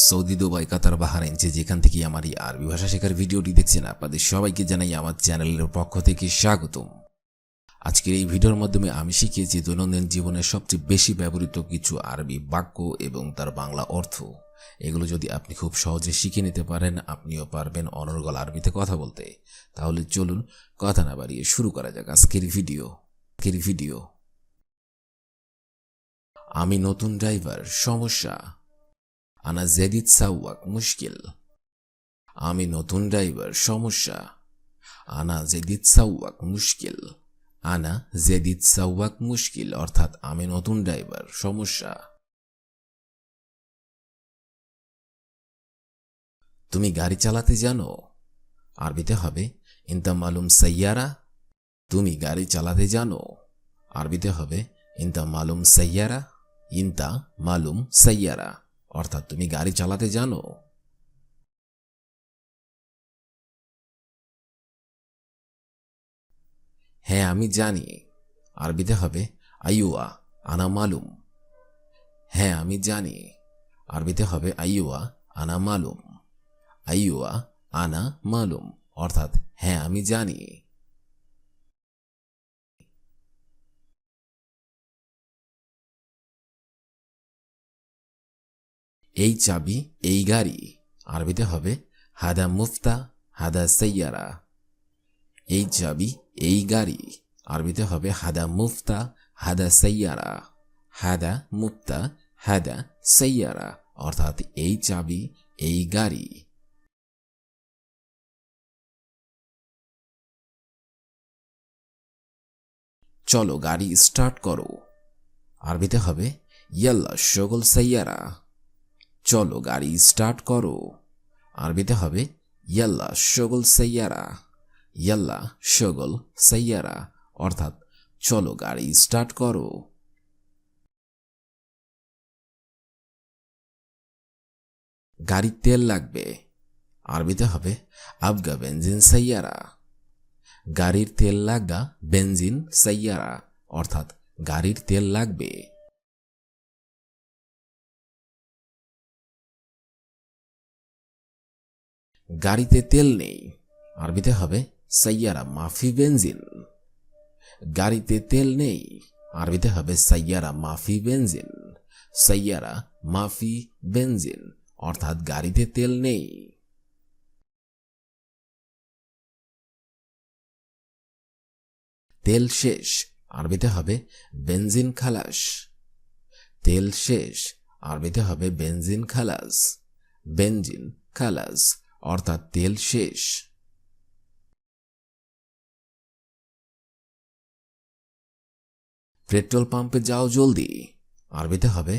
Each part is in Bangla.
সৌদি, দুবাই, কাতার, বাহরাইন যেখান থেকে আমার এই আরবি ভাষা শেখার ভিডিওটি দেখছেন, আপনাদের সবাইকে জানাই আমার চ্যানেলের পক্ষ থেকে স্বাগতম। আজকের এই ভিডিওর মাধ্যমে আমি শিখিয়েছি দৈনন্দিন জীবনের সবচেয়ে বেশি ব্যবহৃত কিছু আরবি বাক্য এবং তার বাংলা অর্থ। এগুলো যদি আপনি খুব সহজে শিখে নিতে পারেন, আপনিও পারবেন অনর্গল আরবিতে কথা বলতে। তাহলে চলুন কথা না বাড়িয়ে শুরু করা যাক আজকের ভিডিও। আমি নতুন ড্রাইভার, সমস্যা। আনা জেদিদ সাওয়াক, মুশকিল। আমি নতুন ড্রাইভার, সমস্যা। আনা জেদিদ সাওয়াক, মুশকিল। আনা জেদিদ সাওয়াক, মুশকিল অর্থাৎ আমি নতুন ড্রাইভার, সমস্যা। তুমি গাড়ি চালাতে জানো? আরবিতে হবে ইনতা মালুম সাইয়ারা। তুমি গাড়ি চালাতে জানো? আরবিতে হবে ইনতা মালুম সাইয়ারা। ইনতা মালুম সাইয়ারা অর্থাৎ তুমি গাড়ি চালাতে জানো। হ্যাঁ আমি জানি। আরবিতে হবে আইয়ুয়া আনা মালুম। হ্যাঁ আমি জানি। আরবিতে হবে আইয়ুয়া আনা মালুম। আইয়ুয়া আনা মালুম অর্থাৎ হ্যাঁ আমি জানি। এই চাবি, এই গাড়ি। আরবিতে হবে হাদা মুফতা হাদা সাইয়ারা। এই চাবি, এই গাড়ি। আরবিতে হবে হাদা মুফতা হাদা সাইয়ারা। হাদা মুফতা হাদা সাইয়ারা অর্থাৎ এই চাবি, এই গাড়ি। চলো গাড়ি স্টার্ট করো। আরবিতে হবে ইয়াল্লা শগল সাইয়ারা। চলো গাড়ি স্টার্ট করো। আরবিতে হবে ইয়াল্লা শগল সাইয়ারা। ইয়াল্লা শগল সাইয়ারা অর্থাৎ চলো গাড়ি স্টার্ট করো। গাড়ির তেল লাগবে। আরবিতে হবে আবগা বেনজিন সাইয়ারা। গাড়ির তেল লাগা বেনজিন সাইয়ারা অর্থাৎ গাড়ির তেল লাগবে। গাড়িতে তেল নেই। আরবিতে হবে সাইয়ারা মাফি বেনজিন। গাড়িতে তেল নেই। আরবিতে হবে সাইয়ারা মাফি বেনজিন। সাইয়ারা মাফি বেনজিন অর্থাৎ গাড়িতে তেল নেই। তেল শেষ। আরবিতে হবে বেনজিন খালাস। তেল শেষ। আরবিতে হবে বেনজিন খালাস। বেনজিন খালাস অর্থাৎ তেল শেষ। পেট্রোল পাম্পে যাও জলদি। আরবিতে হবে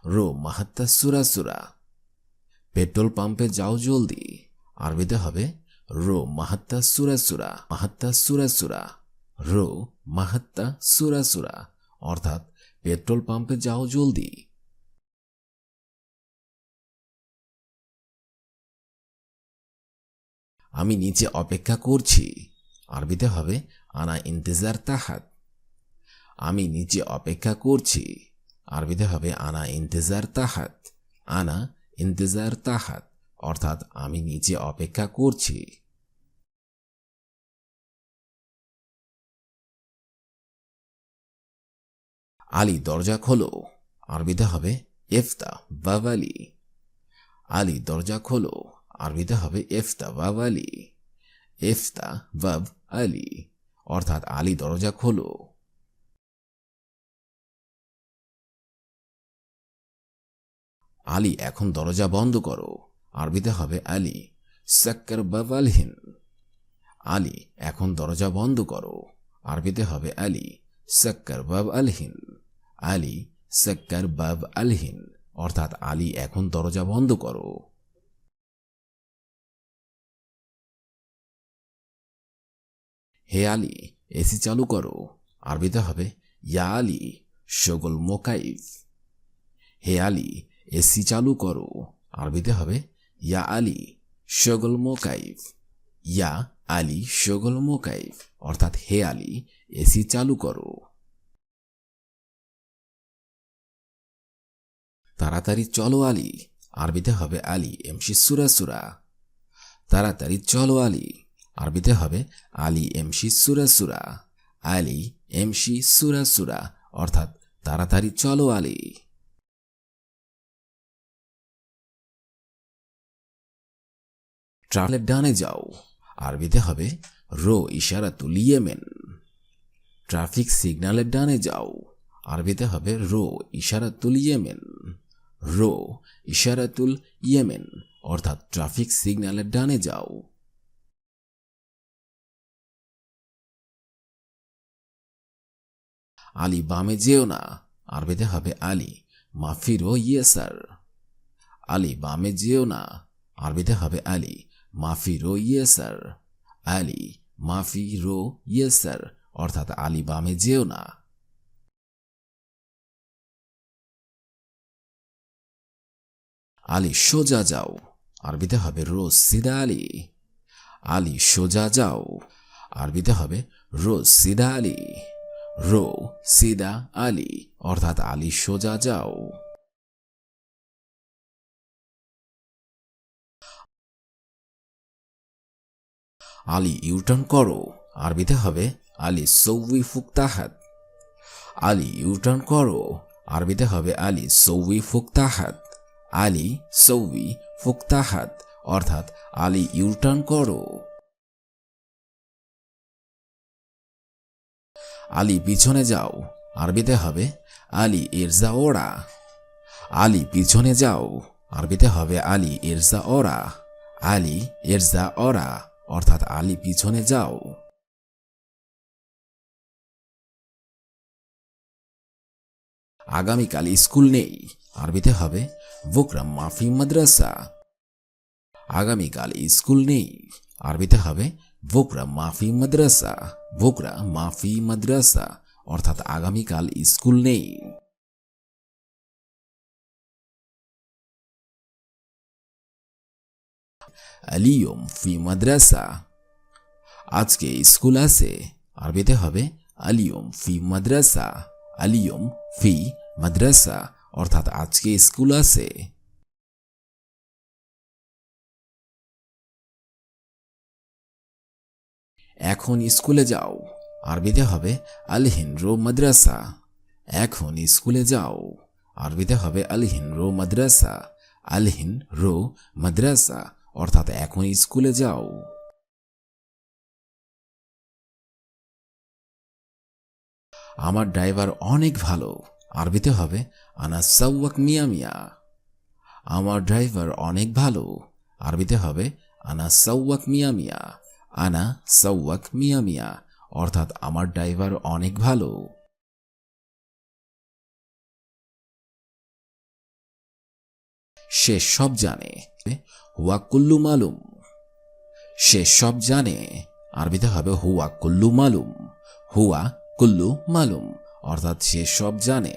রো মাহাত্তা সুরা সুরা। পেট্রোল পাম্পে যাও জলদি। আরবিতে হবে রো মাহাত্তা সুরা সুরা। মাহাত্তা সুরা সুরা। রো মাহাত্তা সুরা সুরা অর্থাৎ পেট্রোল পাম্পে যাও জলদি। আমি নিচে অপেক্ষা করছি। আরবিতে হবে আনা ইন্তেজার তাহাত। আমি নিচে অপেক্ষা করছি। আরবিতে হবে আনা ইন্তেজার তাহাত। আনা ইন্তেজার তাহাত অর্থাৎ আমি নিচে অপেক্ষা করছি। আলী দরজা খোলো। আরবিতে হবে ইফতা বাব আলী। আলী দরজা খোলো। আরবিতে হবে ইফতা বাব আলী। ইফতা বাব আলী অর্থাৎ আলী দরজা খোলো। আলী এখন দরজা বন্ধ করো। আরবিতে হবে আলী সাক্কার বাব আলহিন। আলী এখন দরজা বন্ধ করো। আরবিতে হবে আলী সাক্কার বাব আলহিন। আলী সাক্কার বাব আলহিন অর্থাৎ আলী এখন দরজা বন্ধ করো। হে আলী এসি চালু করো। আরবিতে হবে ইয়া আলী শগল মোকাইফ। হে আলী এসি চালু করো। আরবিতে হবে ইয়া আলী শগল মোকাইফ। ইয়া আলী শগল মোকাইফ অর্থাৎ হে আলী এসি চালু করো। তাড়াতাড়ি চলো আলী। আরবিতে হবে আলী এমশি সুরা সুরা। তাড়াতাড়ি চলো আলী, আরবিতে হবে আলী এমশি সুরা সুরা। আলী এমশি সুরা সুরা অর্থাৎ তাড়াতাড়ি চলো আলী। ট্রাফিকের ডানে যাও, আরবিতে হবে রো ইশারাতুল ইয়েমেন। ট্রাফিক সিগন্যালের ডানে যাও, আরবিতে হবে রো ইশারাতুল ইয়েমেন। রো ইশারাতুল ইয়েমেন অর্থাৎ ট্রাফিক সিগন্যালের ডানে যাও। আলী বামে যেও না, আরবিতে হবে আলী মাফিরো ইয়েসার। আলী বামে যেও না, আরবিতে হবে আলী মাফিরো ইয়েসার। আলী মাফিরো ইয়েসার অর্থাৎ আলী বামে যেও না। আলী সোজা যাও, আরবিতে হবে রো সিদা আলী। আলী সোজা যাও, আরবিতে হবে রো সিদা আলী। রো সিদা আলী অর্থাৎ আলী সোজা যাও। আলী ইউটার্ন করো, আরবিতে হবে আলী সৌই ফুকতাহাত। আলী ইউটার্ন করো, আরবিতে হবে আলী সৌই ফুকতাহাত। আলী সৌই ফুকতাহাত অর্থাৎ আলী ইউটার্ন করো। আলী পিছনে যাও, আরবিতে হবে আলী ইরজা ওরা। আলী পিছনে যাও, আরবিতে হবে আলী ইরজা ওরা। আলী ইরজা ওরা অর্থাৎ আলী পিছনে যাও। আগামীকাল স্কুল নেই, আরবিতে হবে বুকরা মাফি মাদ্রাসা। আগামীকাল স্কুল নেই, আরবিতে হবে বুকরা মাফি মাদ্রাসা। বুকরা মাফি মাদ্রাসা অর্থাৎ আগামীকাল স্কুল নেই। আলিয়ম ফি মাদ্রাসা, আজকে স্কুল আছে, আরবিতে হবে আলিয়ম ফি মাদ্রাসা। আলিয়ম ফি মাদ্রাসা অর্থাৎ আজকে স্কুল আছে। এখন স্কুলে যাও, আরবিতে হবে আলহিন রো মাদ্রাসা। এখন স্কুলে যাও, আরবিতে হবে আলহিন রো মাদ্রাসা। আলহিন রো মাদ্রাসা অর্থাৎ এখন স্কুলে যাও। আমার ড্রাইভার অনেক ভালো, আরবিতে হবে আনা সাওয়াক মিয়া মিয়া। আমার ড্রাইভার অনেক ভালো, আরবিতে হবে আনা সাওয়াক মিয়া মিয়া। আনা সাওয়াক মিয়া মিয়া অর্থাৎ আমার ড্রাইভার অনেক ভালো। সে সব জানে, হুয়া কুল্লু মালুম। সে সব জানে, আরবিতে হবে হুয়া কুল্লু মালুম। হুয়া কুল্লু মালুম অর্থাৎ সে সব জানে।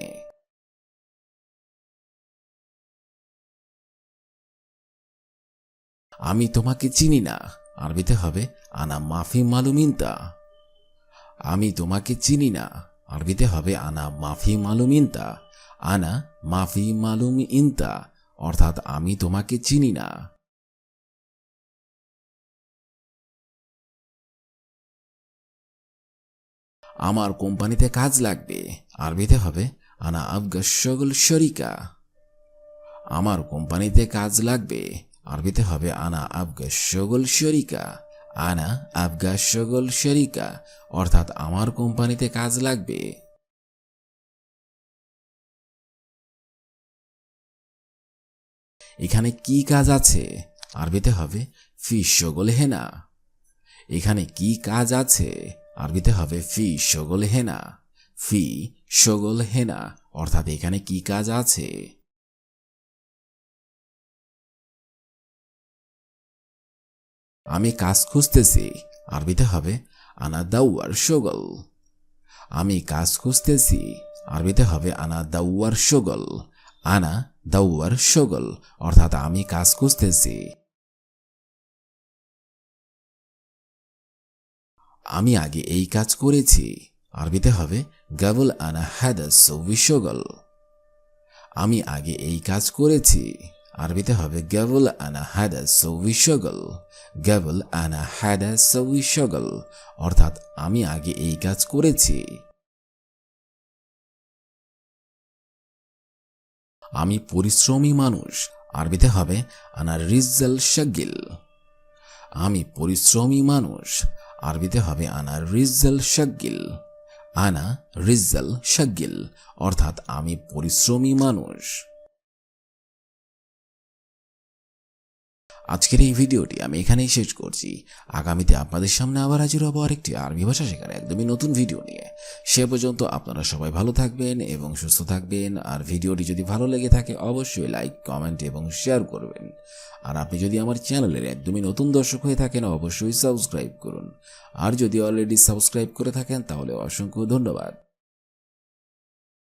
আমি তোমাকে চিনি না, আরবিতে হবে আনা মাফি মালুম ইনতা। আমি তোমাকে চিনি না, আরবিতে হবে আনা মাফি মালুম ইনতা। আনা মাফি মালুম ইনতা অর্থাৎ আমি তোমাকে চিনি না। আমার কোম্পানিতে কাজ লাগবে, আরবিতে হবে আনা আবগা শগল শরিকা। আমার কোম্পানিতে কাজ লাগবে, আরবিতে হবে আনা আবগা শগল শরিকা। আনা আবগা শগল শরিকা অর্থাৎ আমার কোম্পানিতে কাজ লাগবে। এখানে কি কাজ আছে, আরবিতে হবে ফি শগল হেনা। এখানে কি কাজ আছে, আরবিতে হবে ফি শগল হেনা। ফি শগল হেনা অর্থাৎ এখানে কি কাজ আছে। আমি কাজ খুঁজতেছি, আরবিতে হবে আনা দাওয়ার শগল। আমি কাজ খুঁজতেছি, আরবিতে হবে আনা দাওয়ার শগল। আনা দাওয়ার শগল অর্থাৎ আমি কাজ খুঁজতেছি। আমি আগে এই কাজ করেছি, আরবিতে হবে গাবল আনা হাদা সৌবি শগল। আমি আগে এই কাজ করেছি, আরবিতে হবে قبل أنا هذا سوي شغل قبل أنا هذا سوي شغل অর্থাৎ আমি আগে এই কাজ করেছি। আমি পরিশ্রমী মানুষ, আরবিতে হবে আনা রিজাল শাগিল। আমি পরিশ্রমী মানুষ, আরবিতে হবে আনা রিজাল শাগিল। আনা রিজাল শাগিল অর্থাৎ আমি পরিশ্রমী মানুষ। আজকের এই ভিডিওটি আমি এখানেই শেষ করছি। আগামীতে আপনাদের সামনে আবার হাজির হব আরেকটি আরবি ভাষা শেখার একদমই নতুন ভিডিও নিয়ে। সে পর্যন্ত আপনারা সবাই ভালো থাকবেন এবং সুস্থ থাকবেন। আর ভিডিওটি যদি ভালো লেগে থাকে অবশ্যই লাইক, কমেন্ট এবং শেয়ার করবেন। আর আপনি যদি আমার চ্যানেলের একদমই নতুন দর্শক হয়ে থাকেন অবশ্যই সাবস্ক্রাইব করুন। আর যদি অলরেডি সাবস্ক্রাইব করে থাকেন তাহলে অসংখ্য ধন্যবাদ।